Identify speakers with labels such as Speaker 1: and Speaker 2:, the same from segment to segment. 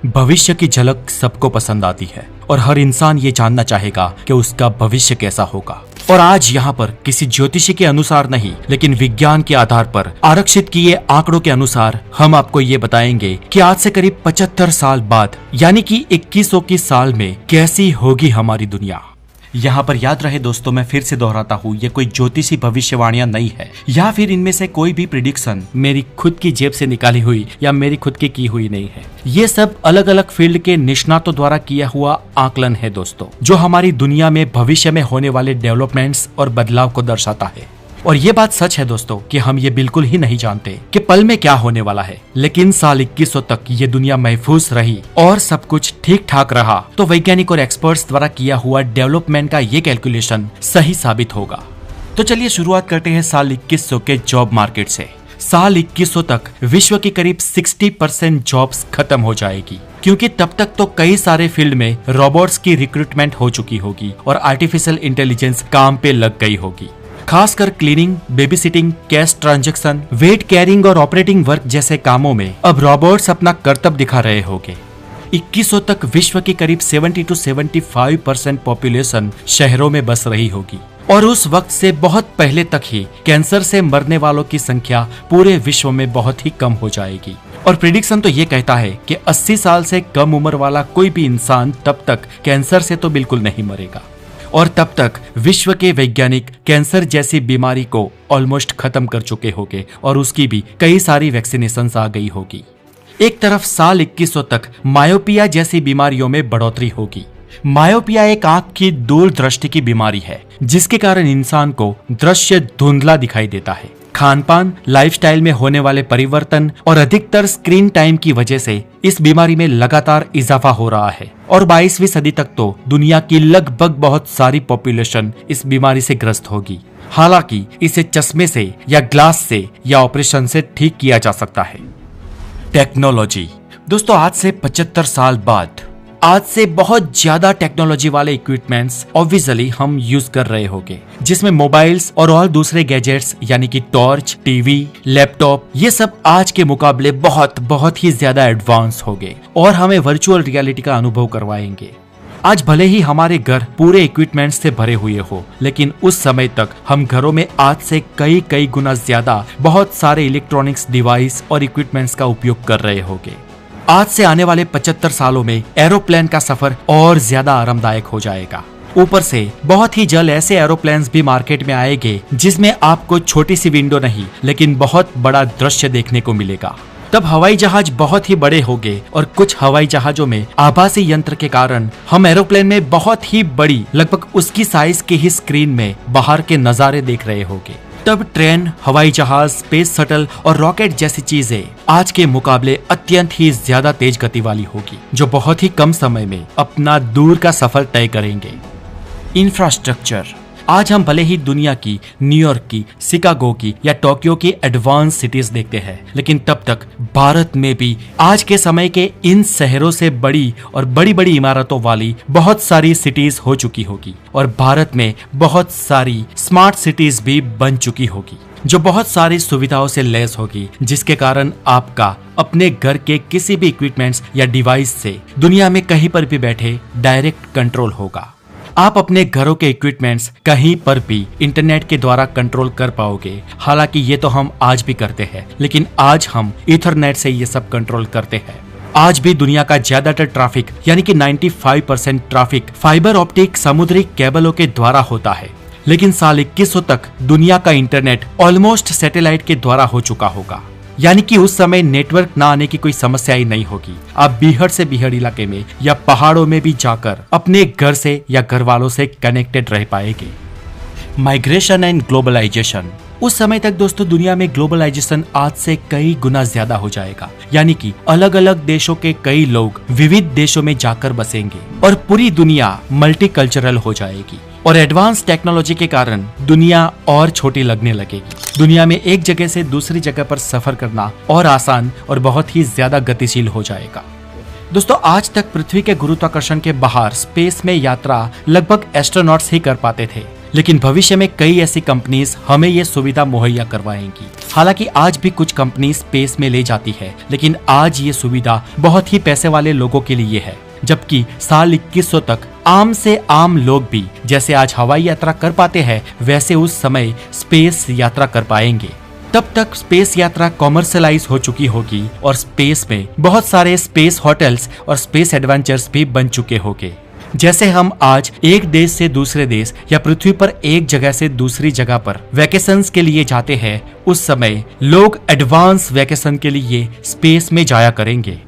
Speaker 1: भविष्य की झलक सबको पसंद आती है और हर इंसान ये जानना चाहेगा कि उसका भविष्य कैसा होगा। और आज यहाँ पर किसी ज्योतिषी के अनुसार नहीं, लेकिन विज्ञान के आधार पर आरक्षित किए आंकड़ों के अनुसार हम आपको ये बताएंगे कि आज से करीब 75 साल बाद यानी कि 2100 की साल में कैसी होगी हमारी दुनिया। यहाँ पर याद रहे दोस्तों, मैं फिर से दोहराता हूँ, ये कोई ज्योतिषी भविष्यवाणियां नहीं है या फिर इनमें से कोई भी प्रिडिक्शन मेरी खुद की जेब से निकाली हुई या मेरी खुद की हुई नहीं है। ये सब अलग अलग फील्ड के निष्णातों द्वारा किया हुआ आकलन है दोस्तों, जो हमारी दुनिया में भविष्य में होने वाले डेवलपमेंट्स और बदलाव को दर्शाता है। और ये बात सच है दोस्तों कि हम ये बिल्कुल ही नहीं जानते कि पल में क्या होने वाला है, लेकिन साल 2100 तक ये दुनिया महफूज रही और सब कुछ ठीक ठाक रहा तो वैज्ञानिक और एक्सपर्ट्स द्वारा किया हुआ डेवलपमेंट का ये कैलकुलेशन सही साबित होगा। तो चलिए शुरुआत करते हैं साल 2100 के जॉब मार्केट से। साल 2100 तक विश्व की करीब 60% जॉब्स खत्म हो जाएगी, क्योंकि तब तक तो कई सारे फील्ड में रोबोट्स की रिक्रूटमेंट हो चुकी होगी और आर्टिफिशियल इंटेलिजेंस काम पे लग गई होगी। खासकर cleaning, baby sitting, cash transaction, weight carrying और ऑपरेटिंग वर्क जैसे कामों में अब रोबोट्स अपना करतब दिखा रहे होंगे। 2100 तक विश्व की करीब 70 to 75% पॉपुलेशन शहरों में बस रही होगी और उस वक्त से बहुत पहले तक ही कैंसर से मरने वालों की संख्या पूरे विश्व में बहुत ही कम हो जाएगी। और प्रिडिक्शन तो ये कहता है कि 80 साल से कम उम्र वाला कोई भी इंसान तब तक कैंसर से तो बिल्कुल नहीं मरेगा और तब तक विश्व के वैज्ञानिक कैंसर जैसी बीमारी को ऑलमोस्ट खत्म कर चुके होंगे और उसकी भी कई सारी वैक्सीनेशंस आ गई होगी। एक तरफ साल 2100 तक मायोपिया जैसी बीमारियों में बढ़ोतरी होगी। मायोपिया एक आंख की दूरदृष्टि की बीमारी है जिसके कारण इंसान को दृश्य धुंधला दिखाई देता है। खान पान, लाइफस्टाइल में होने वाले परिवर्तन और अधिकतर स्क्रीन टाइम की वजह से इस बीमारी में लगातार इजाफा हो रहा है और 22वीं सदी तक तो दुनिया की लगभग बहुत सारी पॉपुलेशन इस बीमारी से ग्रस्त होगी। हालांकि इसे चश्मे से या ग्लास से या ऑपरेशन से ठीक किया जा सकता है। टेक्नोलॉजी दोस्तों, आज से 75 साल बाद आज से बहुत ज्यादा टेक्नोलॉजी वाले इक्विपमेंट्स ऑब्वियसली हम यूज कर रहे होंगे, जिसमें मोबाइल्स और दूसरे गैजेट्स यानी कि टॉर्च, टीवी, लैपटॉप, ये सब आज के मुकाबले बहुत ही ज्यादा एडवांस हो गए और हमें वर्चुअल रियलिटी का अनुभव करवाएंगे। आज भले ही हमारे घर पूरे इक्विपमेंट्स से भरे हुए हो, लेकिन उस समय तक हम घरों में आज से कई गुना ज्यादा बहुत सारे इलेक्ट्रॉनिक्स डिवाइस और इक्विपमेंट्स का उपयोग कर रहे होंगे। आज से आने वाले 75 सालों में एरोप्लेन का सफर और ज्यादा आरामदायक हो जाएगा। ऊपर से बहुत ही जल्द ऐसे एरोप्लेन्स भी मार्केट में आएंगे जिसमें आपको छोटी सी विंडो नहीं लेकिन बहुत बड़ा दृश्य देखने को मिलेगा। तब हवाई जहाज बहुत ही बड़े होंगे और कुछ हवाई जहाजों में आभासी यंत्र के कारण हम एरोप्लेन में बहुत ही बड़ी, लगभग उसकी साइज की ही स्क्रीन में बाहर के नजारे देख रहे होंगे। तब ट्रेन, हवाई जहाज, स्पेस शटल और रॉकेट जैसी चीजें आज के मुकाबले अत्यंत ही ज्यादा तेज गति वाली होगी, जो बहुत ही कम समय में अपना दूर का सफर तय करेंगे। इंफ्रास्ट्रक्चर, आज हम भले ही दुनिया की, न्यूयॉर्क की, शिकागो की या टोक्यो की एडवांस सिटीज देखते हैं, लेकिन तब तक भारत में भी आज के समय के इन शहरों से बड़ी और बड़ी इमारतों वाली बहुत सारी सिटीज हो चुकी होगी और भारत में बहुत सारी स्मार्ट सिटीज भी बन चुकी होगी, जो बहुत सारी सुविधाओं से लैस होगी, जिसके कारण आपका अपने घर के किसी भी इक्विपमेंट्स या डिवाइस से दुनिया में कहीं पर भी बैठे डायरेक्ट कंट्रोल होगा। आप अपने घरों के इक्विपमेंट्स कहीं पर भी इंटरनेट के द्वारा कंट्रोल कर पाओगे। हालांकि ये तो हम आज भी करते हैं, लेकिन आज हम ईथरनेट से ये सब कंट्रोल करते हैं। आज भी दुनिया का ज्यादातर ट्रैफिक यानी कि 95% ट्रैफिक फाइबर ऑप्टिक समुद्री केबलों के द्वारा होता है, लेकिन साल 2100 तक दुनिया का इंटरनेट ऑलमोस्ट सैटेलाइट के द्वारा हो चुका होगा। यानी कि उस समय नेटवर्क ना आने की कोई समस्या ही नहीं होगी। आप बीहड़ से बीहड़ इलाके में या पहाड़ों में भी जाकर अपने घर से या घर वालों से कनेक्टेड रह पाएंगे। माइग्रेशन एंड ग्लोबलाइजेशन, उस समय तक दोस्तों दुनिया में ग्लोबलाइजेशन आज से कई गुना ज्यादा हो जाएगा। यानी कि अलग अलग देशों के कई लोग विविध देशों में जाकर बसेंगे और पूरी दुनिया मल्टीकल्चरल हो जाएगी और एडवांस टेक्नोलॉजी के कारण दुनिया और छोटी लगने लगेगी। दुनिया में एक जगह से दूसरी जगह पर सफर करना और आसान और बहुत ही ज्यादा गतिशील हो जाएगा। दोस्तों, आज तक पृथ्वी के गुरुत्वाकर्षण के बाहर स्पेस में यात्रा लगभग एस्ट्रोनॉट्स ही कर पाते थे, लेकिन भविष्य में कई ऐसी कंपनीज हमें ये सुविधा मुहैया करवाएंगी। हालांकि आज भी कुछ कंपनी स्पेस में ले जाती है, लेकिन आज ये सुविधा बहुत ही पैसे वाले लोगों के लिए है, जबकि साल 2100 तक आम से आम लोग भी जैसे आज हवाई यात्रा कर पाते हैं वैसे उस समय स्पेस यात्रा कर पाएंगे। तब तक स्पेस यात्रा कॉमर्शलाइज हो चुकी होगी और स्पेस में बहुत सारे स्पेस होटल्स और स्पेस एडवेंचर्स भी बन चुके होंगे। जैसे हम आज एक देश से दूसरे देश या पृथ्वी पर एक जगह से दूसरी जगह पर वैकेशंस के लिए जाते हैं, उस समय लोग एडवांस वैकेशन के लिए स्पेस में जाया करेंगे।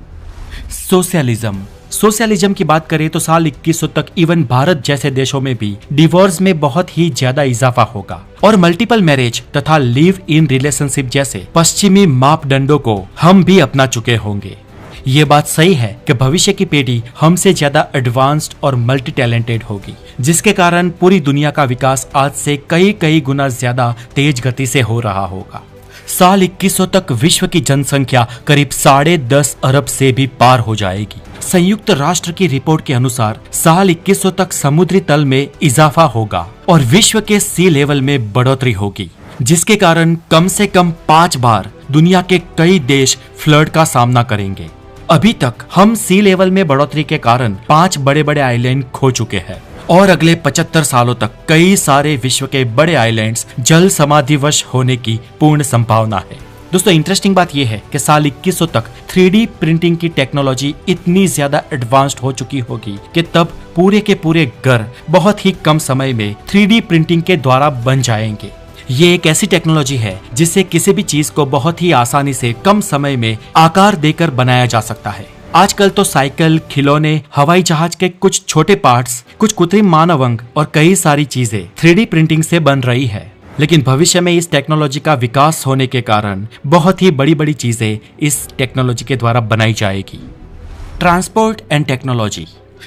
Speaker 1: सोशलिज्म की बात करें तो साल 2100 तक इवन भारत जैसे देशों में भी डिवोर्स में बहुत ही ज्यादा इजाफा होगा और मल्टीपल मैरिज तथा लिव इन रिलेशनशिप जैसे पश्चिमी मापदंडों को हम भी अपना चुके होंगे। ये बात सही है कि भविष्य की पीढ़ी हमसे ज्यादा एडवांस्ड और मल्टी टैलेंटेड होगी, जिसके कारण पूरी दुनिया का विकास आज से कई गुना ज्यादा तेज गति से हो रहा होगा। साल 2100 तक विश्व की जनसंख्या करीब 10.5 अरब से भी पार हो जाएगी। संयुक्त राष्ट्र की रिपोर्ट के अनुसार साल 2100 तक समुद्री तल में इजाफा होगा और विश्व के सी लेवल में बढ़ोतरी होगी, जिसके कारण कम से कम 5 बार दुनिया के कई देश फ्लड का सामना करेंगे। अभी तक हम सी लेवल में बढ़ोतरी के कारण 5 बड़े आइलैंड खो चुके हैं और अगले 75 सालों तक कई सारे विश्व के बड़े आइलैंड्स जल समाधिवश होने की पूर्ण संभावना है। दोस्तों, इंटरेस्टिंग बात यह है कि साल 2100 तक 3D प्रिंटिंग की टेक्नोलॉजी इतनी ज्यादा एडवांस्ड हो चुकी होगी कि तब पूरे के पूरे घर बहुत ही कम समय में 3D प्रिंटिंग के द्वारा बन जाएंगे। ये एक ऐसी टेक्नोलॉजी है जिससे किसी भी चीज को बहुत ही आसानी से कम समय में आकार देकर बनाया जा सकता है। आजकल तो साइकिल, खिलौने, हवाई जहाज के कुछ छोटे पार्ट्स, कुछ कृत्रिम मानव अंग और कई सारी चीजें 3D प्रिंटिंग से बन रही है, लेकिन भविष्य में इस टेक्नोलॉजी का विकास होने के कारण बहुत ही बड़ी चीजें इस टेक्नोलॉजी के द्वारा बनाई जाएगी। Transport and technology.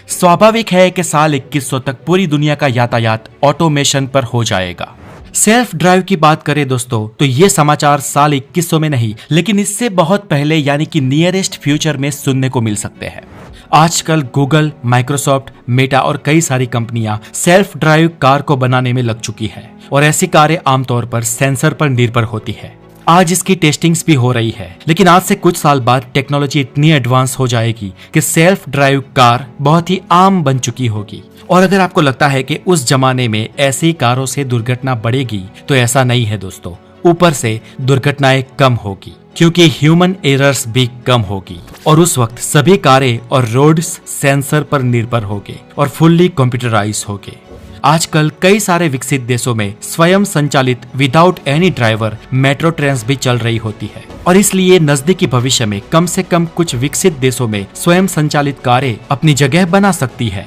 Speaker 1: स्वाभाविक है कि साल 2100 तक पूरी दुनिया का यातायात ऑटोमेशन पर हो जाएगा। सेल्फ ड्राइव की बात करें दोस्तों, तो ये समाचार साल 2100 में नहीं, लेकिन इससे बहुत पहले यानी कि नियरेस्ट फ्यूचर में सुनने को मिल सकते हैं। आजकल गूगल, माइक्रोसॉफ्ट, मेटा और कई सारी कंपनियां सेल्फ ड्राइव कार को बनाने में लग चुकी है और ऐसी कारें आमतौर पर सेंसर पर निर्भर होती है। आज इसकी टेस्टिंग्स भी हो रही है, लेकिन आज से कुछ साल बाद टेक्नोलॉजी इतनी एडवांस हो जाएगी कि सेल्फ ड्राइव कार बहुत ही आम बन चुकी होगी। और अगर आपको लगता है कि उस जमाने में ऐसी कारों से दुर्घटना बढ़ेगी, तो ऐसा नहीं है दोस्तों। ऊपर से दुर्घटनाएं कम होगी क्योंकि ह्यूमन एरर्स भी कम होगी और उस वक्त सभी कारें और रोड्स सेंसर पर निर्भर होंगे और फुल्ली कंप्यूटराइज होंगे। आजकल कई सारे विकसित देशों में स्वयं संचालित without any driver metro trains भी चल रही होती है और इसलिए नजदीकी भविष्य में कम से कम कुछ विकसित देशों में स्वयं संचालित कारें अपनी जगह बना सकती है।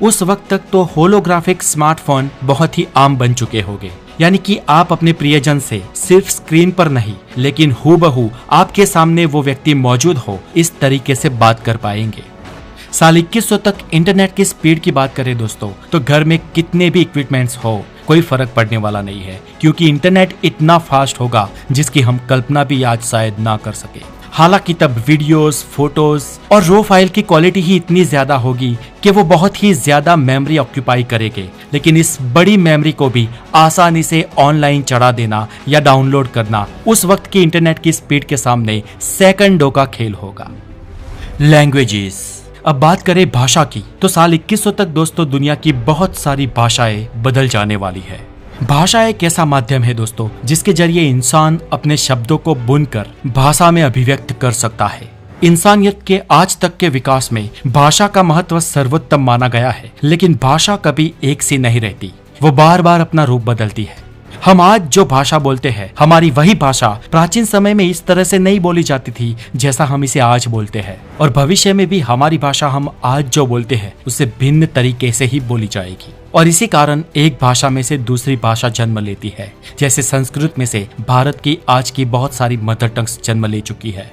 Speaker 1: उस वक्त तक तो होलोग्राफिक स्मार्टफोन बहुत ही आम बन चुके होंगे, यानी कि आप अपने प्रियजन से सिर्फ स्क्रीन पर नहीं लेकिन हूबहू आपके सामने वो व्यक्ति मौजूद हो, इस तरीके से बात कर पाएंगे। साल 2100 तक इंटरनेट की स्पीड की बात करें दोस्तों, तो घर में कितने भी इक्विपमेंट्स हो कोई फर्क पड़ने वाला नहीं है, क्योंकि इंटरनेट इतना फास्ट होगा जिसकी हम कल्पना भी आज शायद ना कर सके। हालांकि तब वीडियोस, फोटोज और रो फाइल की क्वालिटी ही इतनी ज्यादा होगी कि वो बहुत ही ज्यादा मेमोरी ऑक्यूपाई करेंगे, लेकिन इस बड़ी मेमोरी को भी आसानी से ऑनलाइन चढ़ा देना या डाउनलोड करना उस वक्त की इंटरनेट की स्पीड के सामने सेकंडों का खेल होगा। लैंग्वेजेस। अब बात करें भाषा की, तो साल 2100 तक दोस्तों दुनिया की बहुत सारी भाषाएं बदल जाने वाली है। भाषा एक ऐसा माध्यम है दोस्तों जिसके जरिए इंसान अपने शब्दों को बुनकर भाषा में अभिव्यक्त कर सकता है। इंसानियत के आज तक के विकास में भाषा का महत्व सर्वोत्तम माना गया है, लेकिन भाषा कभी एक सी नहीं रहती, वो बार बार अपना रूप बदलती है। हम आज जो भाषा बोलते हैं, हमारी वही भाषा प्राचीन समय में इस तरह से नहीं बोली जाती थी जैसा हम इसे आज बोलते हैं, और भविष्य में भी हमारी भाषा हम आज जो बोलते हैं उससे भिन्न तरीके से ही बोली जाएगी। और इसी कारण एक भाषा में से दूसरी भाषा जन्म लेती है। जैसे संस्कृत में से भारत की आज की बहुत सारी मदर टंग्स जन्म ले चुकी है।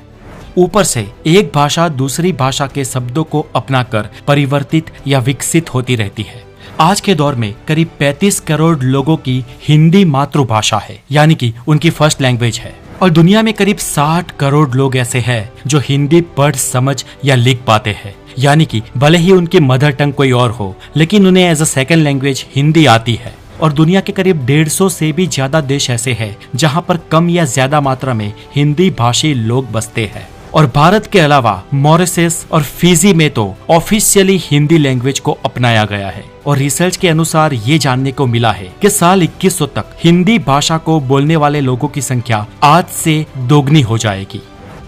Speaker 1: ऊपर से एक भाषा दूसरी भाषा के शब्दों को अपनाकर परिवर्तित या विकसित होती रहती है। आज के दौर में करीब 35 करोड़ लोगों की हिंदी मातृभाषा है, यानी कि उनकी फर्स्ट लैंग्वेज है, और दुनिया में करीब 60 करोड़ लोग ऐसे हैं जो हिंदी पढ़, समझ या लिख पाते हैं, यानी कि भले ही उनकी मदर टंग कोई और हो, लेकिन उन्हें as a second language Hindi आती है। और दुनिया के करीब 150 से भी ज्यादा देश ऐसे हैं जहां पर कम या ज्यादा मात्रा में हिंदी भाषी लोग बसते हैं। और भारत के अलावा मॉरिशस और फिजी में तो ऑफिशियली हिंदी लैंग्वेज को अपनाया गया है। और रिसर्च के अनुसार ये जानने को मिला है कि साल 2100 तक हिंदी भाषा को बोलने वाले लोगों की संख्या आज से दोगुनी हो जाएगी।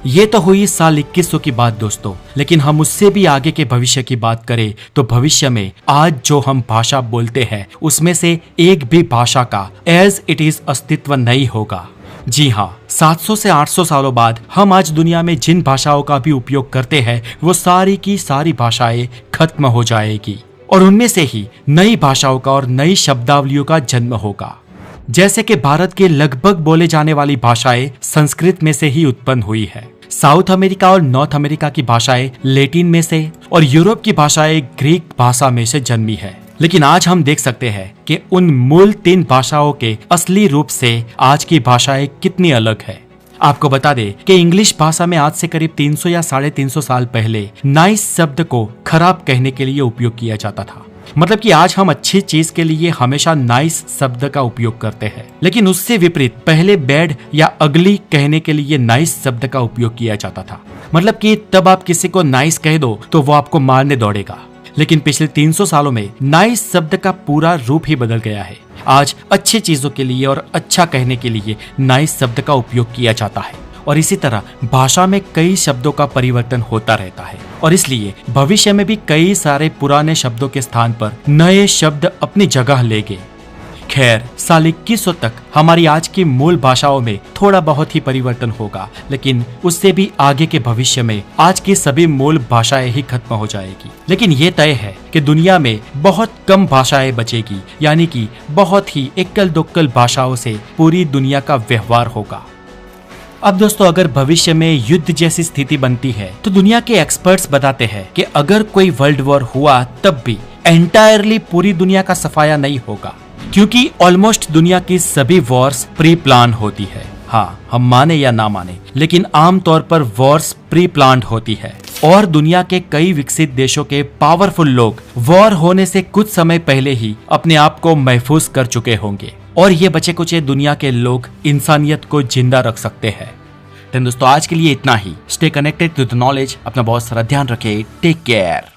Speaker 1: ये तो हुई साल 2100 की बात दोस्तों, लेकिन हम उससे भी आगे के भविष्य की बात करें तो भविष्य में आज जो हम भाषा बोलते हैं उसमें से एक भी भाषा का एज इट इज अस्तित्व नहीं होगा। जी हाँ, 700 से 800 सालों बाद हम आज दुनिया में जिन भाषाओं का भी उपयोग करते हैं वो सारी की सारी भाषाएं खत्म हो जाएगी और उनमें से ही नई भाषाओं का और नई शब्दावलियों का जन्म होगा। जैसे कि भारत के लगभग बोले जाने वाली भाषाएं संस्कृत में से ही उत्पन्न हुई है, साउथ अमेरिका और नॉर्थ अमेरिका की भाषाएं लैटिन में से और यूरोप की भाषाएं ग्रीक भाषा में से जन्मी है। लेकिन आज हम देख सकते हैं कि उन मूल 3 भाषाओं के असली रूप से आज की भाषाएं कितनी अलग है। आपको बता दें कि इंग्लिश भाषा में आज से करीब 300 या 350 साल पहले नाइस शब्द को खराब कहने के लिए उपयोग किया जाता था। मतलब कि आज हम अच्छी चीज के लिए हमेशा नाइस शब्द का उपयोग करते हैं, लेकिन उससे विपरीत पहले बैड या अगली कहने के लिए नाइस शब्द का उपयोग किया जाता था। मतलब कि तब आप किसी को नाइस कह दो तो वो आपको मारने दौड़ेगा। लेकिन पिछले 300 सालों में नाइस शब्द का पूरा रूप ही बदल गया है। आज अच्छी चीजों के लिए और अच्छा कहने के लिए नाइस शब्द का उपयोग किया जाता है और इसी तरह भाषा में कई शब्दों का परिवर्तन होता रहता है और इसलिए भविष्य में भी कई सारे पुराने शब्दों के स्थान पर नए शब्द अपनी जगह लेंगे। खैर, साल 2100 तक हमारी आज की मूल भाषाओं में थोड़ा बहुत ही परिवर्तन होगा, लेकिन उससे भी आगे के भविष्य में आज की सभी मूल भाषाएं ही खत्म हो जाएगी। लेकिन ये तय है कि दुनिया में बहुत कम भाषाएं बचेगी, यानी कि बहुत ही एकल दोक्कल भाषाओं से पूरी दुनिया का व्यवहार होगा। अब दोस्तों, अगर भविष्य में युद्ध जैसी स्थिति बनती है तो दुनिया के एक्सपर्ट्स बताते हैं कि अगर कोई वर्ल्ड वॉर हुआ तब भी एंटायरली पूरी दुनिया का सफाया नहीं होगा, क्योंकि ऑलमोस्ट दुनिया की सभी वॉर्स प्री प्लान होती है। हाँ, हम माने या ना माने, लेकिन आमतौर पर वॉर्स प्री प्लान्ड होती है और दुनिया के कई विकसित देशों के पावरफुल लोग वॉर होने से कुछ समय पहले ही अपने आप को महफूज कर चुके होंगे और ये बचे कुचे दुनिया के लोग इंसानियत को जिंदा रख सकते हैं। तो दोस्तों, आज के लिए इतना ही। Stay connected to the knowledge. अपना बहुत सारा ध्यान रखें। Take care.